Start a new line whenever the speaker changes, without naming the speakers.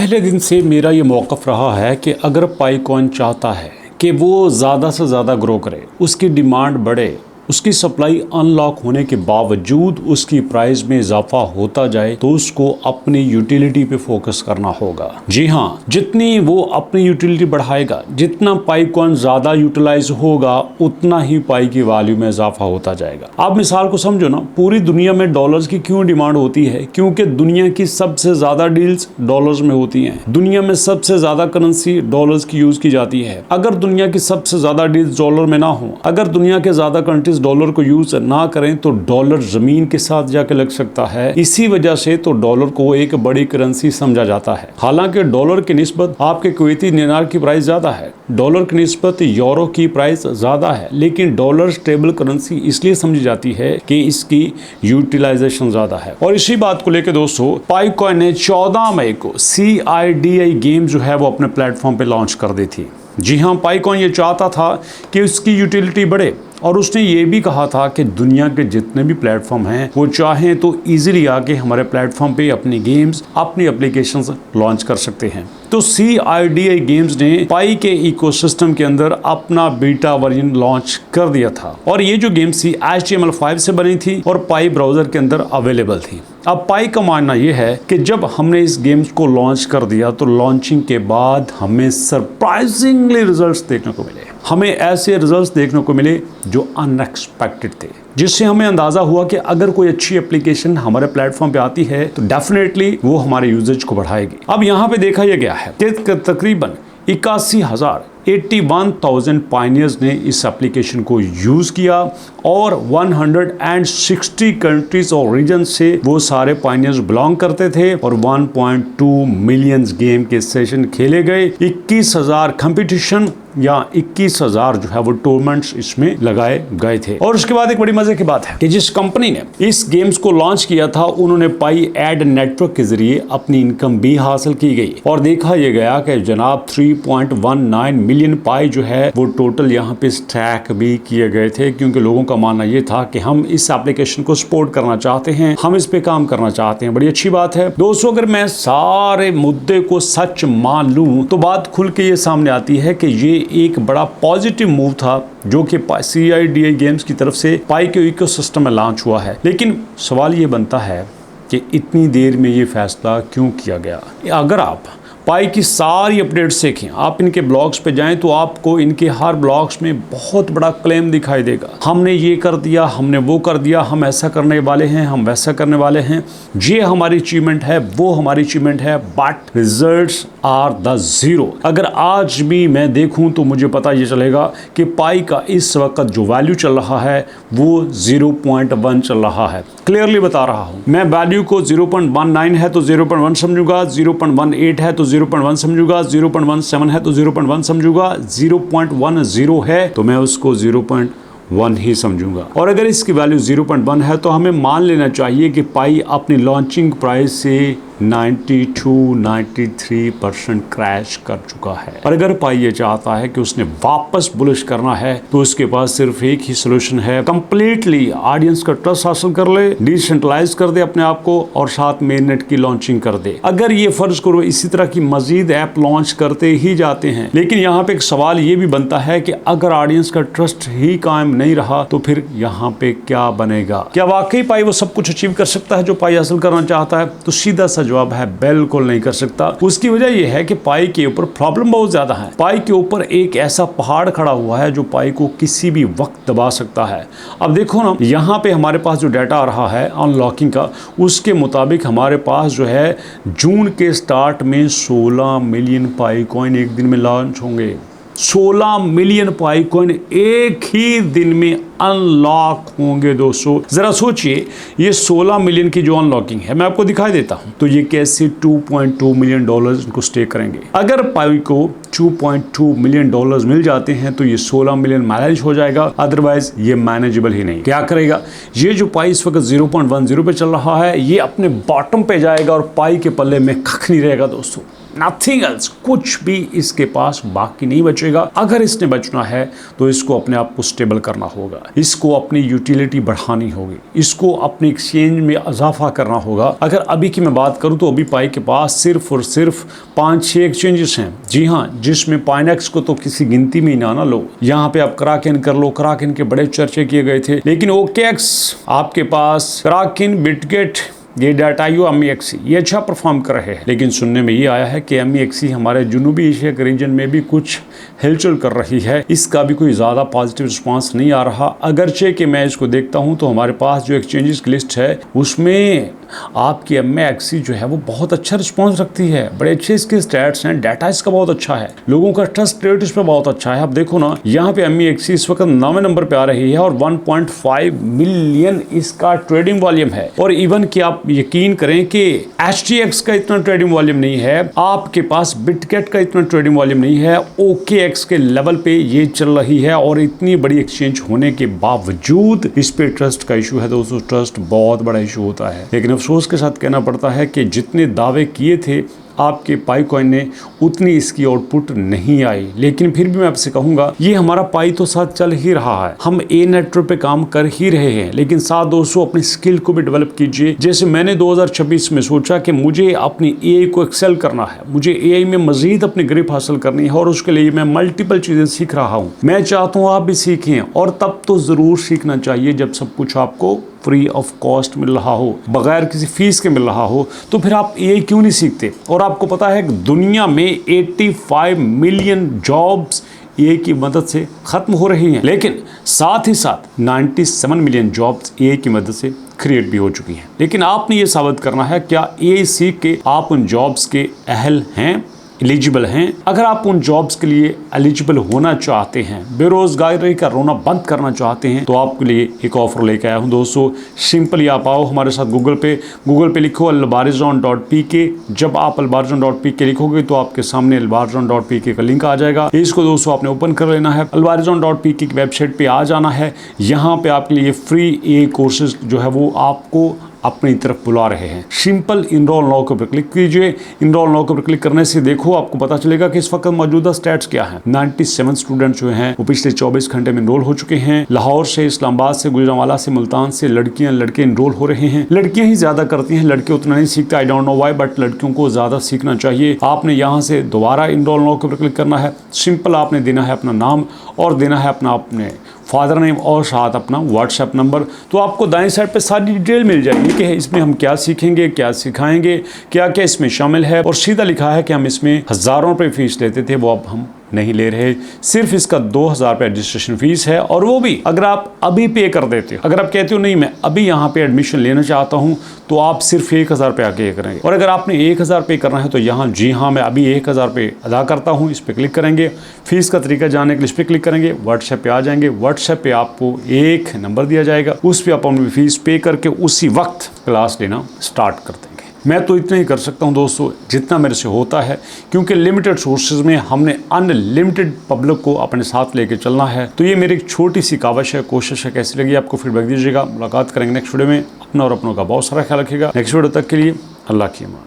पहले दिन से मेरा ये मौक़िफ़ रहा है कि अगर पाईकॉइन चाहता है कि वो ज़्यादा से ज़्यादा ग्रो करे, उसकी डिमांड बढ़े, उसकी सप्लाई अनलॉक होने के बावजूद उसकी प्राइस में इजाफा होता जाए, तो उसको अपनी यूटिलिटी पे फोकस करना होगा। जी हाँ, जितनी वो अपनी यूटिलिटी बढ़ाएगा, जितना पाईकॉइन ज़्यादा यूटिलाइज होगा, उतना ही पाई की वैल्यू में इजाफा होता जाएगा। आप मिसाल को समझो ना, पूरी दुनिया में डॉलर्स की क्यों डिमांड होती है? क्योंकि दुनिया की सबसे ज़्यादा डील्स डॉलर्स में होती हैं। दुनिया में सबसे ज़्यादा करेंसी डॉलर्स की यूज़ की जाती है। अगर दुनिया की सबसे ज़्यादा डील्स डॉलर में ना हो, अगर दुनिया के ज़्यादा कंट्रीज डॉलर को यूज ना करें, तो डॉलर जमीन के साथ जाके लग सकता है। इसी वजह से तो डॉलर को एक बड़ी करेंसी समझा जाता है। हालांकि डॉलर की निस्बत आपके कुवैती दिनार की प्राइस ज्यादा है, डॉलर की निस्बत यूरो की प्राइस ज्यादा है, लेकिन डॉलर स्टेबल करेंसी इसलिए समझी जाती है कि इसकी यूटिलाइजेशन ज्यादा है। और इसी बात को लेकर दोस्तों, पाईकॉइन ने 14 मई को CIDI गेम जो है वो अपने प्लेटफॉर्म पे लॉन्च कर दी थी। जी हाँ, पाईकॉइन ये चाहता था कि उसकी यूटिलिटी बढ़े, और उसने ये भी कहा था कि दुनिया के जितने भी प्लेटफॉर्म हैं वो चाहें तो इजीली आके हमारे प्लेटफॉर्म पे अपनी गेम्स, अपनी एप्लीकेशंस लॉन्च कर सकते हैं। तो CIDI गेम्स ने पाई के इकोसिस्टम के अंदर अपना बीटा वर्जन लॉन्च कर दिया था, और ये जो गेम्स थी HTML5 से बनी थी और पाई ब्राउजर के अंदर अवेलेबल थी। अब पाई का मानना यह है कि जब हमने इस गेम्स को लॉन्च कर दिया, तो लॉन्चिंग के बाद हमें सरप्राइजिंगली रिजल्ट्स देखने को मिले। हमें ऐसे रिजल्ट्स देखने को मिले जो अनएक्सपेक्टेड थे, जिससे हमें अंदाजा हुआ कि अगर कोई अच्छी एप्लीकेशन हमारे प्लेटफॉर्म पे आती है तो डेफिनेटली वो हमारे यूजेज को बढ़ाएगी। अब यहाँ पे देखा यह गया है कि तकरीबन 81,000 पायनियर्स ने इस एप्लीकेशन को यूज किया, और 160 कंट्रीज और रीजन से वो सारे पायनियर्स बिलोंग करते थे, और 1.2 मिलियन गेम के सेशन खेले गए। 21,000 कंपटीशन या 21,000 जो है वो टूर्नामेंट्स इसमें लगाए गए थे। और उसके बाद एक बड़ी मजे की बात है कि जिस कंपनी ने इस गेम्स को लॉन्च किया था, उन्होंने पाई एड नेटवर्क के जरिए अपनी इनकम भी हासिल की गई, और देखा यह गया कि जनाब 3.19 मिलियन पाई जो है वो टोटल यहाँ पे स्टैक भी किए गए थे, क्योंकि लोगों का मानना यह था कि हम इस एप्लीकेशन को सपोर्ट करना चाहते हैं, हम इस पे काम करना चाहते हैं। बड़ी अच्छी बात है दोस्तों। अगर मैं सारे मुद्दे को सच मान लूं, तो बात खुल के ये सामने आती है कि ये एक बड़ा पॉजिटिव मूव था जो कि CIDI गेम्स की तरफ से पाई के इकोसिस्टम में लॉन्च हुआ है। लेकिन सवाल ये बनता है कि इतनी देर में ये फैसला क्यों किया गया? अगर आप पाई की सारी अपडेट्स देखें, आप इनके ब्लॉग्स पे जाएं, तो आपको इनके हर ब्लॉग्स में बहुत बड़ा क्लेम दिखाई देगा। हमने ये कर दिया, हमने वो कर दिया, हम ऐसा करने वाले हैं, हम वैसा करने वाले हैं, ये हमारी अचीवमेंट है, वो हमारी अचीवमेंट है, but results are the zero. अगर आज भी मैं देखूं तो मुझे पता ये चलेगा कि पाई का इस वक्त जो वैल्यू चल रहा है वो 0.1 चल रहा है। क्लियरली बता रहा हूं, मैं वैल्यू को 0.19 है तो 0.1 समझूंगा, 0.18 है तो 0.1 समझूंगा, 0.17 है तो 0.1 समझूंगा, 0.10 है तो मैं उसको 0.1 ही समझूंगा। और अगर इसकी वैल्यू 0.1 है तो हमें मान लेना चाहिए कि पाई अपनी लॉन्चिंग प्राइस से 92-93% क्रैश कर चुका है। और अगर पाई ये चाहता है कि उसने वापस बुलिश करना है, तो उसके पास सिर्फ एक ही सोल्यूशन है, कंप्लीटली ऑडियंस का ट्रस्ट हासिल कर ले, डिसेंट्रलाइज कर दे अपने आप को, और साथ में नेट की लॉन्चिंग कर दे। अगर ये फर्ज करो इसी तरह की मजीद ऐप लॉन्च करते ही जाते हैं, लेकिन यहाँ पे एक सवाल ये भी बनता है कि अगर ऑडियंस का ट्रस्ट ही कायम नहीं रहा, तो फिर यहाँ पे क्या बनेगा? क्या वाकई पाई वो सब कुछ अचीव कर सकता है जो पाई हासिल करना चाहता है? तो सीधा सा जवाब है बिल्कुल नहीं कर सकता। उसकी वजह यह है कि पाई के ऊपर प्रॉब्लम बहुत ज्यादा है। पाई के ऊपर एक ऐसा पहाड़ खड़ा हुआ है जो पाई को किसी भी वक्त दबा सकता है। अब देखो ना, यहाँ पे हमारे पास जो डाटा आ रहा है अनलॉकिंग का, उसके मुताबिक हमारे पास जो है जून के स्टार्ट में 16 मिलियन पाई कॉइन एक दिन में लॉन्च होंगे। 16 मिलियन पाईकॉइन एक ही दिन में अनलॉक होंगे दोस्तों। जरा सोचिए, ये 16 मिलियन की जो अनलॉकिंग है, मैं आपको दिखाई देता हूं, तो ये कैसे 2.2 मिलियन डॉलर्स इनको स्टे करेंगे। अगर पाई को 2.2 मिलियन डॉलर्स मिल जाते हैं तो ये 16 मिलियन मैनेज हो जाएगा, अदरवाइज ये मैनेजेबल ही नहीं। क्या करेगा? ये जो पाई इस वक्त 0.10 पे चल रहा है, ये अपने बॉटम पे जाएगा और पाई के पल्ले में कख नहीं रहेगा दोस्तों। नथिंग एल्स, कुछ भी इसके पास बाकी नहीं बचेगा। अगर इसने बचना है तो इसको अपने आप को स्टेबल करना होगा, इसको अपनी यूटिलिटी बढ़ानी होगी, इसको अपने एक्सचेंज में इजाफा करना होगा। अगर अभी की मैं बात करूं तो अभी पाई के पास सिर्फ और सिर्फ 5-6 एक्सचेंजेस हैं। जी हाँ, जिसमें पाइनेक्स को तो किसी गिनती में ही ना लो। यहाँ पे आप क्राकेन कर लो, क्राकेन के बड़े चर्चे किए गए थे, लेकिन ओकेएक्स आपके पास, क्राकेन, बिटगेट, ये डाटाइयो, MEXC ये अच्छा परफॉर्म कर रहे हैं। लेकिन सुनने में ये आया है कि MEXC हमारे जनूबी एशिया के रीजन में भी कुछ हिलचुल कर रही है, इसका भी कोई ज़्यादा पॉजिटिव रिस्पांस नहीं आ रहा। अगरचे कि मैं इसको देखता हूँ तो हमारे पास जो एक्सचेंजेस की लिस्ट है उसमें आपकी MEXC जो है वो बहुत अच्छा रिस्पांस रखती है, बड़े अच्छे इसके स्टैट्स हैं, डाटा इसका बहुत अच्छा है, लोगों का ट्रस्ट रेट इस पर बहुत अच्छा है। आप देखो ना, यहाँ पे MEXC इस वक्त 9वें नंबर पे आ रही है और 1.5 मिलियन इसका ट्रेडिंग वॉल्यूम है। और इवन कि आप यकीन करें कि HTX का इतना ट्रेडिंग वॉल्यूम नहीं है, आपके पास बिटगेट का इतना ट्रेडिंग वॉल्यूम नहीं है, OKX के लेवल पे ये चल रही है। और इतनी बड़ी एक्सचेंज होने के बावजूद इस पे ट्रस्ट का इशू है दोस्तों, ट्रस्ट बहुत बड़ा इशू होता है। लेकिन अफसोस के साथ कहना पड़ता है कि जितने दावे किए थे आपके पाई कॉइन ने, उतनी इसकी आउटपुट नहीं आई। लेकिन फिर भी मैं आपसे कहूंगा, ये हमारा पाई तो साथ चल ही रहा है, हम ए नेटवर्क पे काम कर ही रहे हैं, लेकिन साथ दोस्तों अपनी स्किल को भी डेवलप कीजिए। जैसे मैंने 2026 में सोचा कि मुझे अपनी एआई को एक्सेल करना है, मुझे एआई में मजीद अपनी ग्रिप हासिल करनी है और उसके लिए मैं मल्टीपल चीजें सीख रहा हूँ। मैं चाहता हूँ आप भी सीखें, और तब तो जरूर सीखना चाहिए जब सब कुछ आपको फ्री ऑफ कॉस्ट मिल रहा हो, बगैर किसी फीस के मिल रहा हो। तो फिर आप ये क्यों नहीं सीखते? और आपको पता है कि दुनिया में 85 मिलियन जॉब्स एआई की मदद से खत्म हो रही हैं, लेकिन साथ ही साथ 97 मिलियन जॉब्स एआई की मदद से क्रिएट भी हो चुकी हैं। लेकिन आपने ये साबित करना है, क्या एआई सीख के आप उन जॉब्स के अहल हैं, एलिजिबल हैं? अगर आप उन जॉब्स के लिए एलिजिबल होना चाहते हैं, बेरोजगारी का रोना बंद करना चाहते हैं, तो आपके लिए एक ऑफर लेके आया हूं दोस्तों। सिंपली आप आओ हमारे साथ गूगल पे लिखो albarizon.pk। जब आप albarizon.pk लिखोगे तो आपके सामने albarizon.pk का लिंक आ जाएगा। इसको दोस्तों आपने ओपन कर लेना है, albarizon.pk की वेबसाइट पे आ जाना है। यहाँ पे आपके लिए फ्री एआई कोर्सेज जो है वो आपको अपनी तरफ बुला रहे हैं। सिंपल इनरोल नाउ के ऊपर क्लिक कीजिए। इनरोल नाउ के ऊपर क्लिक करने से देखो आपको पता चलेगा कि इस वक्त मौजूदा स्टैट्स क्या हैं। 97 स्टूडेंट जो हैं वो पिछले 24 घंटे में इनरोल हो चुके हैं। लाहौर से, इस्लामाबाद से, गुजरांवाला से, मुल्तान से लड़कियां लड़के इनरोल हो रहे हैं। लड़कियां ही ज्यादा करती हैं, लड़के उतना नहीं सीखते, I don't know why, but लड़कियों को ज्यादा सीखना चाहिए। आपने यहाँ से दोबारा इनरोल नाउ के ऊपर क्लिक करना है। सिंपल आपने देना है अपना नाम और देना है अपने फादर नेम और साथ अपना व्हाट्सएप नंबर। तो आपको दाएं साइड पे सारी डिटेल मिल जाएगी कि इसमें हम क्या सीखेंगे, क्या सिखाएंगे, क्या क्या इसमें शामिल है। और सीधा लिखा है कि हम इसमें हज़ारों रुपये फीस लेते थे, वो अब हम नहीं ले रहे। सिर्फ इसका 2000 रुपये रजिस्ट्रेशन फीस है, और वो भी अगर आप अभी पे कर देते हो। अगर आप कहते हो नहीं मैं अभी यहाँ पे एडमिशन लेना चाहता हूँ, तो आप सिर्फ 1000 रुपये आके करेंगे। और अगर आपने 1000 रुपये करना है तो यहाँ जी हाँ मैं अभी 1000 रुपये अदा करता हूँ, इस पर क्लिक करेंगे। फीस का तरीका जानने के लिए इस पर क्लिक करेंगे, व्हाट्सएप पे आ जाएंगे। व्हाट्सएप पे आपको एक नंबर दिया जाएगा, उस पर आप अपनी फीस पे करके उसी वक्त क्लास लेना स्टार्ट कर देंगे। मैं तो इतना ही कर सकता हूं दोस्तों, जितना मेरे से होता है, क्योंकि लिमिटेड सोर्सेज में हमने अनलिमिटेड पब्लिक को अपने साथ लेके चलना है। तो ये मेरी एक छोटी सी काविश है, कोशिश है। कैसी लगी आपको फीडबैक दीजिएगा। मुलाकात करेंगे नेक्स्ट वीडियो में। अपना और अपनों का बहुत सारा ख्याल रखिएगा। नेक्स्ट वीडियो तक के लिए अल्लाह की अमान।